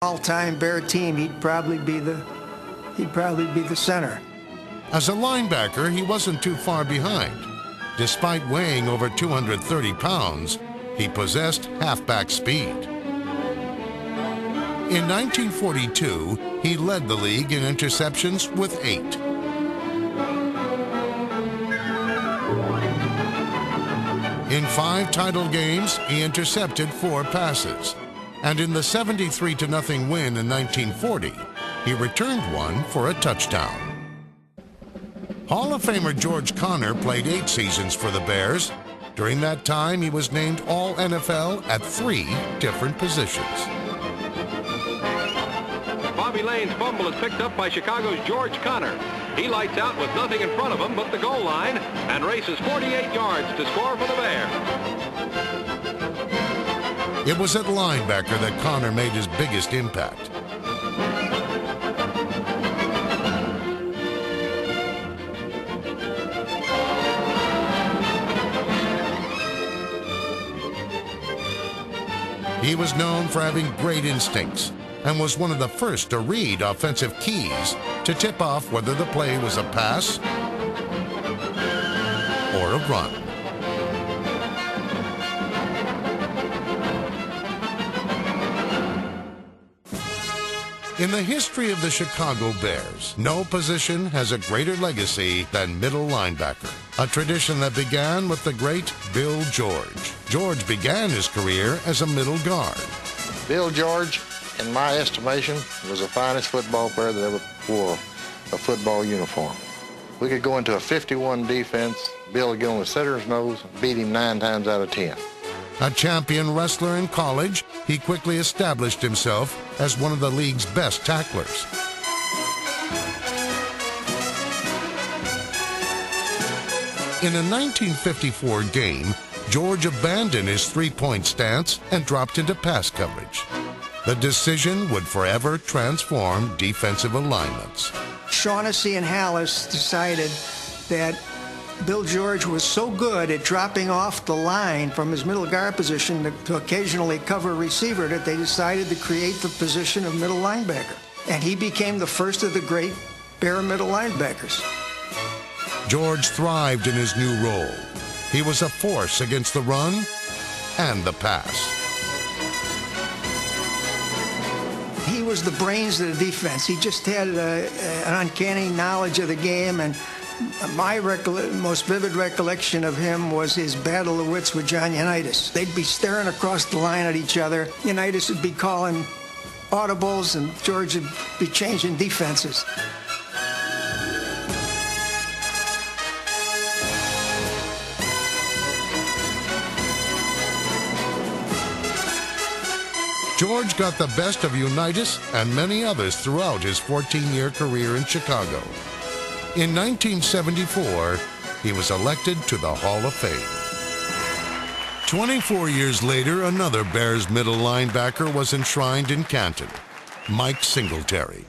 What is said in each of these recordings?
All-time Bear team, he'd probably be the center. As a linebacker, he wasn't too far behind. Despite weighing over 230 pounds, he possessed halfback speed. In 1942, he led the league in interceptions with 8. In 5 title games, he intercepted 4 passes. And in the 73-0 win in 1940, he returned one for a touchdown. Hall of Famer George Connor played 8 seasons for the Bears. During that time, he was named All-NFL at 3 different positions. Bobby Lane's fumble is picked up by Chicago's George Connor. He lights out with nothing in front of him but the goal line and races 48 yards to score for the Bears. It was at linebacker that Connor made his biggest impact. He was known for having great instincts and was one of the first to read offensive keys to tip off whether the play was a pass or a run. In the history of the Chicago Bears, no position has a greater legacy than middle linebacker, a tradition that began with the great Bill George. George began his career as a middle guard. Bill George, in my estimation, was the finest football player that ever wore a football uniform. We could go into a 51 defense, Bill would get on the setter's nose, and beat him 9 times out of 10. A champion wrestler in college, he quickly established himself as one of the league's best tacklers. In a 1954 game, George abandoned his three-point stance and dropped into pass coverage. The decision would forever transform defensive alignments. Shaughnessy and Hallis decided that Bill George was so good at dropping off the line from his middle guard position to occasionally cover a receiver that they decided to create the position of middle linebacker. And he became the first of the great Bear middle linebackers. George thrived in his new role. He was a force against the run and the pass. He was the brains of the defense. He just had an uncanny knowledge of the game, and my most vivid recollection of him was his battle of wits with John Unitas. They'd be staring across the line at each other. Unitas would be calling audibles, and George would be changing defenses. George got the best of Unitas and many others throughout his 14-year career in Chicago. In 1974, he was elected to the Hall of Fame. 24 years later, another Bears middle linebacker was enshrined in Canton, Mike Singletary.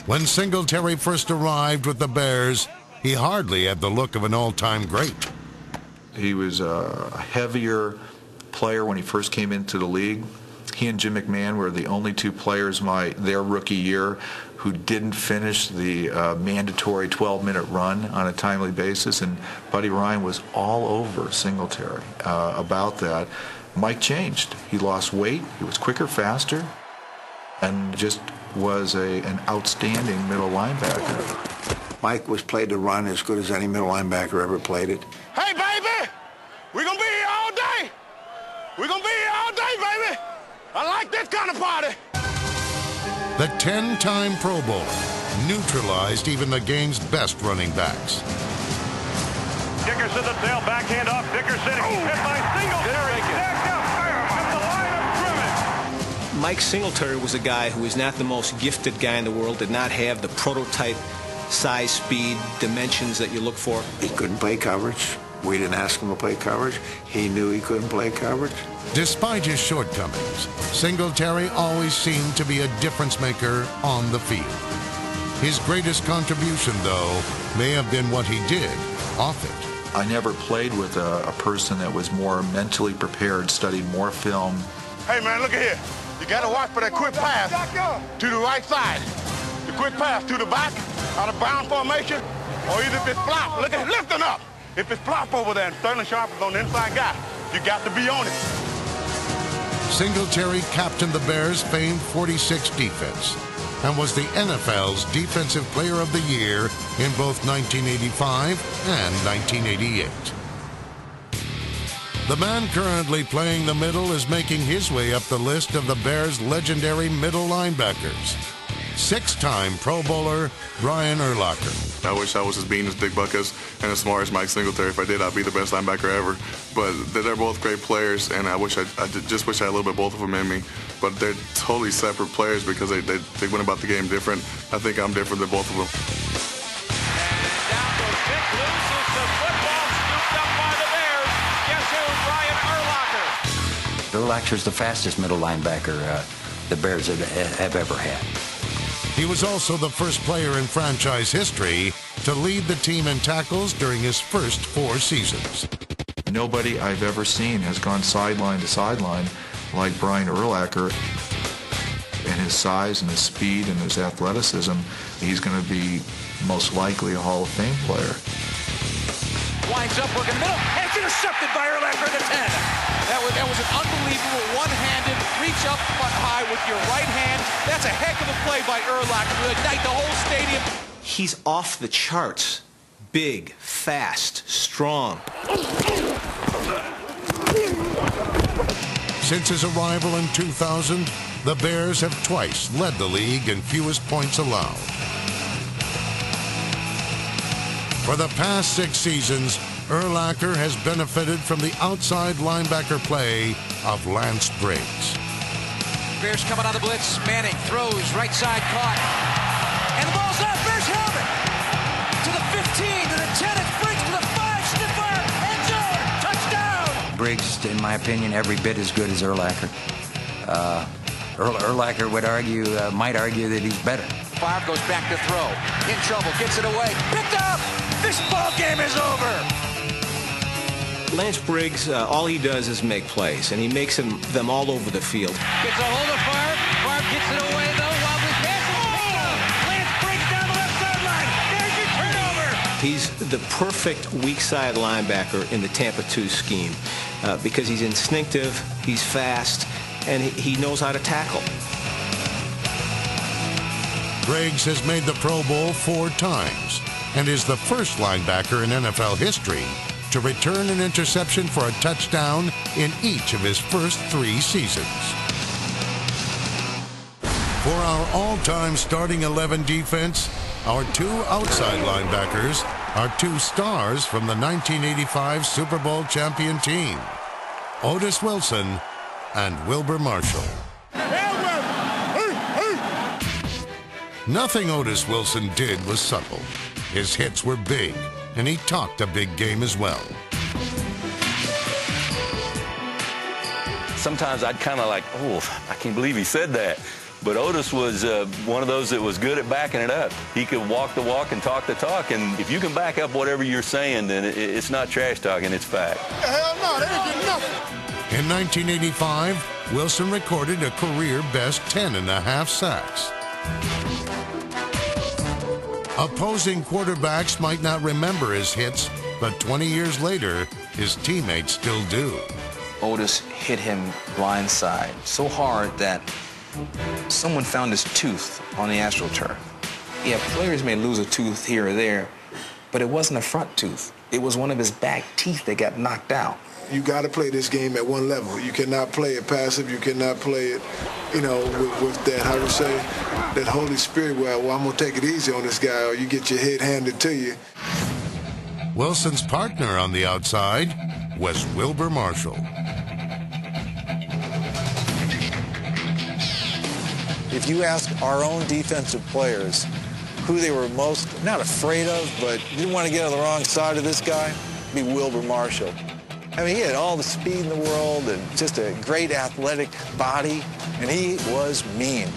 When Singletary first arrived with the Bears, he hardly had the look of an all-time great. He was a heavier player when he first came into the league. He and Jim McMahon were the only 2 players their rookie year who didn't finish the mandatory 12-minute run on a timely basis, and Buddy Ryan was all over Singletary about that. Mike changed. He lost weight, he was quicker, faster, and just was an outstanding middle linebacker. Mike was played the run as good as any middle linebacker ever played it. Hey, baby! We're going to be here all day! We're going to be here all day, baby! I like this kind of party! The 10-time Pro Bowler neutralized even the game's best running backs. Dickerson the tail, backhand off Dickerson. He's hit by Singletary. Stacked up at the line of scrimmage. Mike Singletary was a guy who was not the most gifted guy in the world, did not have the prototype size, speed, dimensions that you look for. He couldn't play coverage. We didn't ask him to play coverage. He knew he couldn't play coverage. Despite his shortcomings, Singletary always seemed to be a difference maker on the field. His greatest contribution, though, may have been what he did off it. I never played with a person that was more mentally prepared, studied more film. Hey, man, look at here. You got to watch for that quick pass to the right side. The quick pass to the back out of bound formation, or either if it's flop, look at it lifting up. If it's flop over there and Sterling Sharp is on the inside guy, you got to be on it. Singletary captained the Bears' famed 46 defense and was the NFL's Defensive Player of the Year in both 1985 and 1988. The man currently playing the middle is making his way up the list of the Bears' legendary middle linebackers. Six-time Pro Bowler Brian Urlacher. I wish I was as mean as Dick Butkus and as smart as Mike Singletary. If I did, I'd be the best linebacker ever. But they're both great players, and I just wish I had a little bit both of them in me. But they're totally separate players because they went about the game different. I think I'm different than both of them. Down goes Dick, loses the football, scooped up by the Bears. Guess who? Brian Urlacher. Urlacher's the fastest middle linebacker the Bears have ever had. He was also the first player in franchise history to lead the team in tackles during his first 4 seasons. Nobody I've ever seen has gone sideline to sideline like Brian Urlacher. And his size and his speed and his athleticism, he's going to be most likely a Hall of Fame player. Winds up, working middle, and it's intercepted by Urlacher at the 10. That was an unbelievable one-handed reach up high with your right hand. That's a heck of a play by Urlacher to ignite the whole stadium. He's off the charts. Big, fast, strong. Since his arrival in 2000, the Bears have twice led the league in fewest points allowed. For the past 6 seasons, Urlacher has benefited from the outside linebacker play of Lance Briggs. Bears coming on the blitz. Manning throws, right side caught. And the ball's out. Bears have it. To the 15, to the 10, it's Briggs to the 5, sniffer, end zone, touchdown. Briggs, in my opinion, every bit as good as Urlacher. Urlacher might argue that he's better. Favre goes back to throw. In trouble, gets it away. Picked up. This ball game is over. Lance Briggs, all he does is make plays, and he makes them all over the field. Gets a hold of Favre. Favre gets it away, though, while the pass is picked up. Lance Briggs down the left sideline. There's your turnover. He's the perfect weak side linebacker in the Tampa 2 scheme because he's instinctive, he's fast, and he knows how to tackle. Briggs has made the Pro Bowl 4 times and is the first linebacker in NFL history to return an interception for a touchdown in each of his first 3 seasons. For our all-time starting 11 defense, our 2 outside linebackers are 2 stars from the 1985 Super Bowl champion team, Otis Wilson and Wilber Marshall. Nothing Otis Wilson did was subtle. His hits were big, and he talked a big game as well. Sometimes I'd kind of like, oh, I can't believe he said that. But Otis was one of those that was good at backing it up. He could walk the walk and talk the talk, and if you can back up whatever you're saying, then it's not trash talking, it's fact. Hell no, they ain't getting nothing. In 1985, Wilson recorded a career-best 10.5 sacks. Opposing quarterbacks might not remember his hits, but 20 years later, his teammates still do. Otis hit him blindside so hard that someone found his tooth on the AstroTurf. Yeah, players may lose a tooth here or there, but it wasn't a front tooth. It was one of his back teeth that got knocked out. You got to play this game at one level. You cannot play it passive. You cannot play it, with that, how to say, that Holy Spirit, well, I'm going to take it easy on this guy, or you get your head handed to you. Wilson's partner on the outside was Wilber Marshall. If you ask our own defensive players who they were most, not afraid of, but didn't want to get on the wrong side of this guy, it'd be Wilber Marshall. I mean, he had all the speed in the world and just a great athletic body, and he was mean.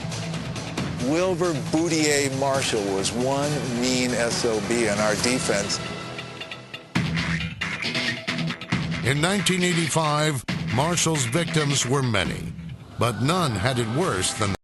Wilber Boutier Marshall was one mean SOB on our defense. In 1985, Marshall's victims were many, but none had it worse than